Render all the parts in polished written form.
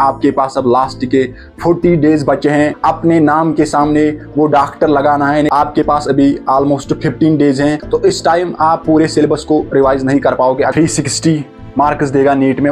आपके पास अब लास्ट के 40 डेज बचे हैं। अपने नाम के सामने वो डॉक्टर लगाना है। आपके पास अभी ऑलमोस्ट 15 डेज हैं, तो इस टाइम आप पूरे सिलेबस को रिवाइज नहीं कर पाओगे। 360 मार्क्स देगा नीट में।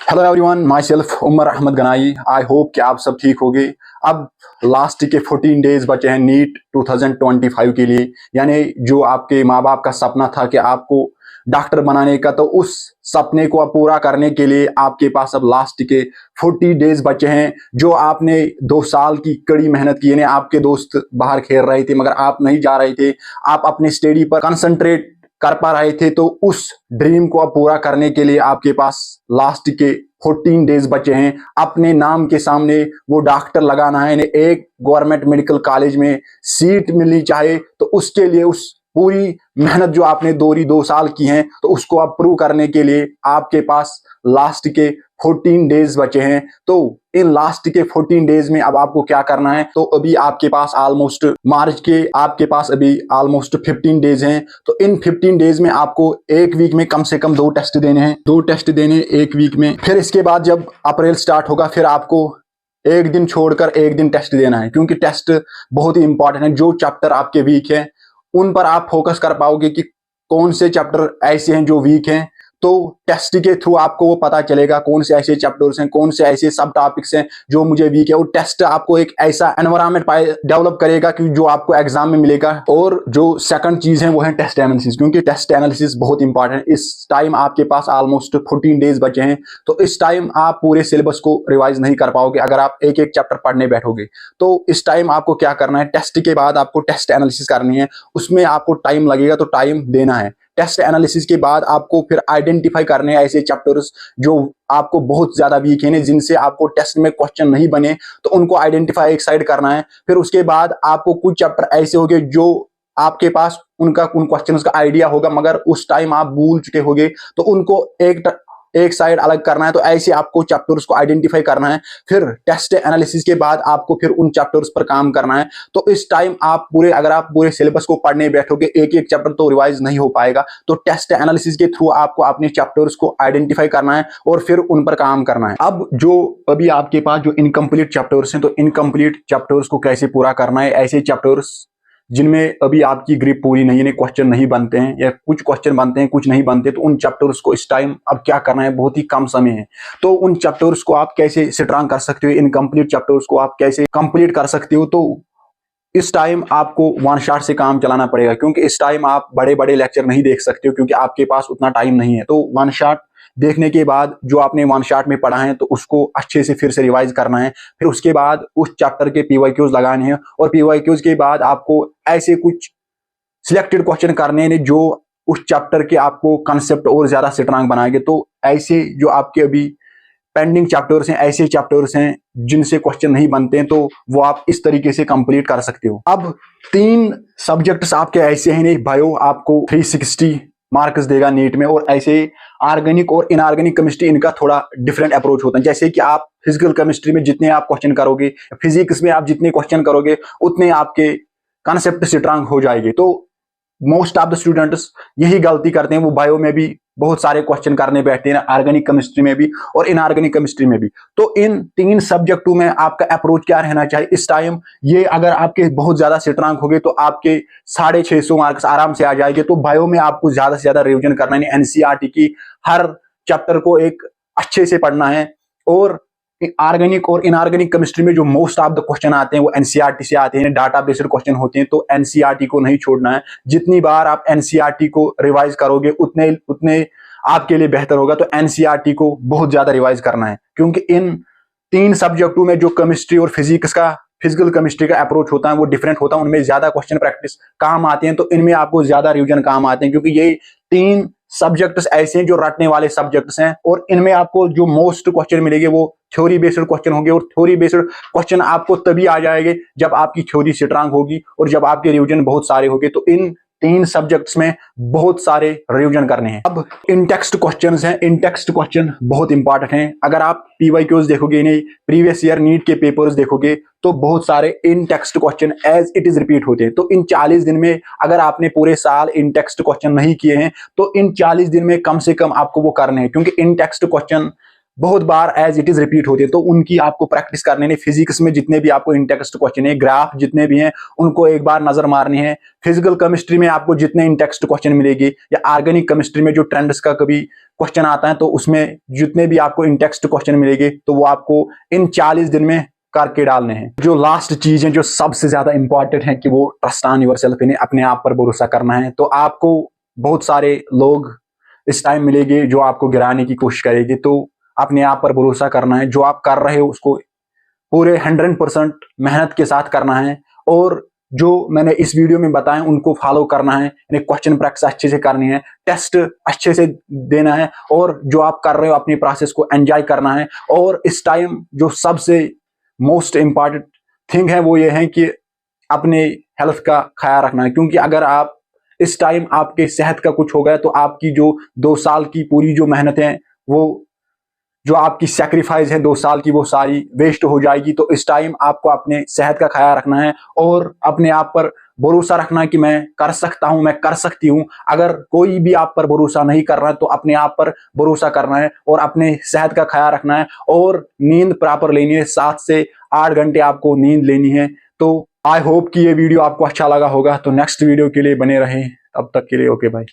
Hello everyone, myself Umar Ahmad Ganai. I hope कि आप सब ठीक होंगे। अब लास्ट के 14 डेज बचे हैं नीट 2025 के लिए, यानी जो आपके माँ बाप का सपना था कि आपको डॉक्टर बनाने का, तो उस सपने को अब पूरा करने के लिए आपके पास अब लास्ट के 40 डेज बचे हैं। जो आपने 2 साल की कड़ी मेहनत की, यानी आपके दोस्त बाहर खेल रहे थे मगर आप नहीं जा रहे थे, आप अपने स्टडी पर कंसंट्रेट कर पा रहे थे, तो उस ड्रीम को अब पूरा करने के लिए आपके पास लास्ट के 14 डेज बचे हैं। अपने नाम के सामने वो डॉक्टर लगाना है, एक गवर्नमेंट मेडिकल कॉलेज में सीट मिलनी चाहे, तो उसके लिए उस पूरी मेहनत जो आपने 2 साल की हैं, तो उसको अब प्रूव करने के लिए आपके पास लास्ट के 14 डेज बचे हैं। तो इन लास्ट के 14 डेज में अब आपको क्या करना है, तो अभी आपके पास ऑलमोस्ट मार्च के आपके पास अभी ऑलमोस्ट 15 डेज हैं। तो इन 15 डेज में आपको एक वीक में कम से कम 2 टेस्ट देने हैं, 2 टेस्ट देने एक वीक में। फिर इसके बाद जब अप्रैल स्टार्ट होगा, फिर आपको एक दिन छोड़कर एक दिन टेस्ट देना है, क्योंकि टेस्ट बहुत ही इंपॉर्टेंट है। जो चैप्टर आपके वीक है उन पर आप फोकस कर पाओगे कि कौन से चैप्टर ऐसे हैं जो वीक हैं, तो टेस्ट के थ्रू आपको वो पता चलेगा कौन से ऐसे चैप्टर्स हैं, कौन से ऐसे सब टॉपिक्स हैं जो मुझे वीक है। और टेस्ट आपको एक ऐसा एनवायरनमेंट डेवलप करेगा कि जो आपको एग्जाम में मिलेगा। और जो सेकंड चीज है वो है टेस्ट एनालिसिस, क्योंकि टेस्ट एनालिसिस बहुत इंपॉर्टेंट है। इस टाइम आपके पास ऑलमोस्ट 14 डेज बचे हैं, तो इस टाइम आप पूरे सिलेबस को रिवाइज नहीं कर पाओगे अगर आप एक एक चैप्टर पढ़ने बैठोगे। तो इस टाइम आपको क्या करना है, टेस्ट के बाद आपको टेस्ट एनालिसिस करनी है, उसमें आपको टाइम लगेगा, तो टाइम देना है। टेस्ट एनालिसिस के बाद आपको फिर आइडेंटिफाई करने हैं ऐसे चैप्टर्स जो आपको बहुत ज्यादा वीक हैं, जिनसे आपको टेस्ट में क्वेश्चन नहीं बने, तो उनको आइडेंटिफाई एक साइड करना है। फिर उसके बाद आपको कुछ चैप्टर ऐसे होंगे जो आपके पास उन क्वेश्चंस का आइडिया होगा मगर उस टाइम आप भूल चुके होंगे, तो उनको एक साइड अलग करना है। तो ऐसे आपको चैप्टर्स को आइडेंटिफाई करना है। फिर टेस्ट एनालिसिस के बाद आपको फिर उन चैप्टर्स पर काम करना है। तो इस टाइम आप अगर आप पूरे सिलेबस को पढ़ने बैठोगे, एक एक चैप्टर तो रिवाइज नहीं हो पाएगा। तो टेस्ट एनालिसिस के थ्रू आपको अपने चैप्टर्स को आइडेंटिफाई करना है और फिर उन पर काम करना है। अब जो अभी आपके पास जो इनकम्प्लीट चैप्टर्स हैं, तो इनकम्प्लीट चैप्टर्स को कैसे पूरा करना है। ऐसे चैप्टर्स जिनमें अभी आपकी ग्रिप पूरी नहीं है, क्वेश्चन नहीं बनते हैं या कुछ क्वेश्चन बनते हैं कुछ नहीं बनते, तो उन चैप्टर्स को इस टाइम अब क्या करना है, बहुत ही कम समय है, तो उन चैप्टर्स को आप कैसे स्ट्रांग कर सकते हो, इनकम्प्लीट चैप्टर्स को आप कैसे कंप्लीट कर सकते हो। तो इस टाइम आपको वन शॉट से काम चलाना पड़ेगा, क्योंकि इस टाइम आप बड़े बड़े लेक्चर नहीं देख सकते हो, क्योंकि आपके पास उतना टाइम नहीं है। तो वन शॉट देखने के बाद जो आपने वन शॉट में पढ़ा है, तो उसको अच्छे से फिर से रिवाइज करना है। फिर उसके बाद उस चैप्टर के पीवाईक्यूज लगाने हैं, और पीवाईक्यूज के बाद आपको ऐसे कुछ सिलेक्टेड क्वेश्चन करने हैं जो उस चैप्टर के आपको कंसेप्ट और ज्यादा स्ट्रांग बनाएंगे। तो ऐसे जो आपके अभी पेंडिंग चैप्टर्स हैं, ऐसे चैप्टर्स हैं जिनसे क्वेश्चन नहीं बनते हैं, तो वो आप इस तरीके से कंप्लीट कर सकते हो। अब 3 सब्जेक्ट्स आपके ऐसे हैं, एक बायो आपको 360 मार्क्स देगा नीट में, और ऐसे ऑर्गेनिक और इनऑर्गेनिक केमिस्ट्री इनका थोड़ा डिफरेंट अप्रोच होता है। जैसे कि आप फिजिकल केमिस्ट्री में जितने आप क्वेश्चन करोगे, फिजिक्स में आप जितने क्वेश्चन करोगे, उतने आपके कंसेप्ट स्ट्रांग हो जाएंगे। तो मोस्ट ऑफ द स्टूडेंट्स यही गलती करते हैं, वो बायो में भी बहुत सारे क्वेश्चन करने बैठते हैं, ऑर्गेनिक केमिस्ट्री में भी और इनऑर्गेनिक केमिस्ट्री में भी। तो इन 3 सब्जेक्टों में आपका अप्रोच क्या रहना चाहिए इस टाइम, ये अगर आपके बहुत ज्यादा स्ट्रांग हो गए तो आपके 650 मार्क्स आराम से आ जाएंगे। तो बायो में आपको ज्यादा से ज्यादा रिविजन करना है, एनसीईआरटी की हर चैप्टर को एक अच्छे से पढ़ना है। और ऑर्गेनिक और इनऑर्गेनिक केमिस्ट्री में जो मोस्ट ऑफ द क्वेश्चन आते हैं वो एनसीईआरटी से आते हैं, डाटा बेस्ड क्वेश्चन होते हैं, तो एनसीईआरटी को नहीं छोड़ना है। जितनी बार आप एनसीईआरटी को रिवाइज करोगे उतने आपके लिए बेहतर होगा। तो एनसीईआरटी को बहुत ज्यादा रिवाइज करना है, क्योंकि इन 3 सब्जेक्टों में जो केमिस्ट्री और फिजिक्स का फिजिकल केमिस्ट्री का अप्रोच होता है वो डिफरेंट होता है, उनमें ज्यादा क्वेश्चन प्रैक्टिस काम आते हैं, तो इनमें आपको ज्यादा रिविजन काम आते हैं, क्योंकि ये 3 सब्जेक्ट्स ऐसे हैं जो रटने वाले सब्जेक्ट्स हैं। और इनमें आपको जो मोस्ट क्वेश्चन मिलेंगे वो थ्योरी बेस्ड क्वेश्चन होंगे, और थ्योरी बेस्ड क्वेश्चन आपको तभी आ जाएंगे जब आपकी थ्योरी स्ट्रांग होगी और जब आपके रिविजन बहुत सारे होंगे। तो इन 3 सब्जेक्ट्स में बहुत सारे रिवीजन करने हैं। अब इन टेक्स्ट क्वेश्चंस हैं, इन टेक्स्ट क्वेश्चन बहुत इंपॉर्टेंट हैं। अगर आप पीवाईक्यूज देखोगे, इन्हें प्रीवियस ईयर नीट के पेपर्स देखोगे तो बहुत सारे इन text question as it is repeat होते हैं। तो इन 40 दिन में अगर आपने पूरे साल इन टेक्स्ट क्वेश्चन नहीं किए हैं तो इन 40 दिन में कम से कम आपको वो करने हैं, क्योंकि इन टेक्स्ट क्वेश्चन बहुत बार एज इट इज रिपीट होते हैं, तो उनकी आपको प्रैक्टिस करनी है। फिजिक्स में जितने भी आपको इन टेक्स्ट क्वेश्चन है, ग्राफ जितने भी हैं, उनको एक बार नजर मारनी है। फिजिकल केमिस्ट्री में आपको जितने इन टेक्स्ट क्वेश्चन मिलेगी, या ऑर्गेनिक केमिस्ट्री में जो ट्रेंड्स का कभी क्वेश्चन आता है, तो उसमें जितने भी आपको इन टेक्स्ट क्वेश्चन मिलेंगे, तो वो आपको इन 40 दिन में करके डालने हैं। जो लास्ट चीज है, जो सबसे ज्यादा इंपॉर्टेंट है, कि वो ट्रस्ट ऑन योरसेल्फ, यानी अपने आप पर भरोसा करना है। तो आपको बहुत सारे लोग इस टाइम मिलेंगे जो आपको गिराने की कोशिश करेंगे, तो अपने आप पर भरोसा करना है। जो आप कर रहे हो उसको पूरे 100% मेहनत के साथ करना है, और जो मैंने इस वीडियो में बताया उनको फॉलो करना है। यानी क्वेश्चन प्रैक्टिस अच्छे से करनी है, टेस्ट अच्छे से देना है, और जो आप कर रहे हो अपनी प्रोसेस को एंजॉय करना है। और इस टाइम जो सबसे मोस्ट इंपॉर्टेंट थिंग है वो ये है कि अपने हेल्थ का ख्याल रखना है, क्योंकि अगर आप इस टाइम आपके सेहत का कुछ हो गया, तो आपकी जो 2 साल की पूरी जो मेहनत है, वो जो आपकी सैक्रिफाइस है 2 साल की, वो सारी वेस्ट हो जाएगी। तो इस टाइम आपको अपने सेहत का ख्याल रखना है, और अपने आप पर भरोसा रखना है कि मैं कर सकता हूं, मैं कर सकती हूं। अगर कोई भी आप पर भरोसा नहीं कर रहा है, तो अपने आप पर भरोसा करना है, और अपने सेहत का ख्याल रखना है, और नींद प्रॉपर लेनी है। 7 से 8 घंटे आपको नींद लेनी है। तो आई होप कि ये वीडियो आपको अच्छा लगा होगा। तो नेक्स्ट वीडियो के लिए बने रहें, तब तक के लिए ओके बाय।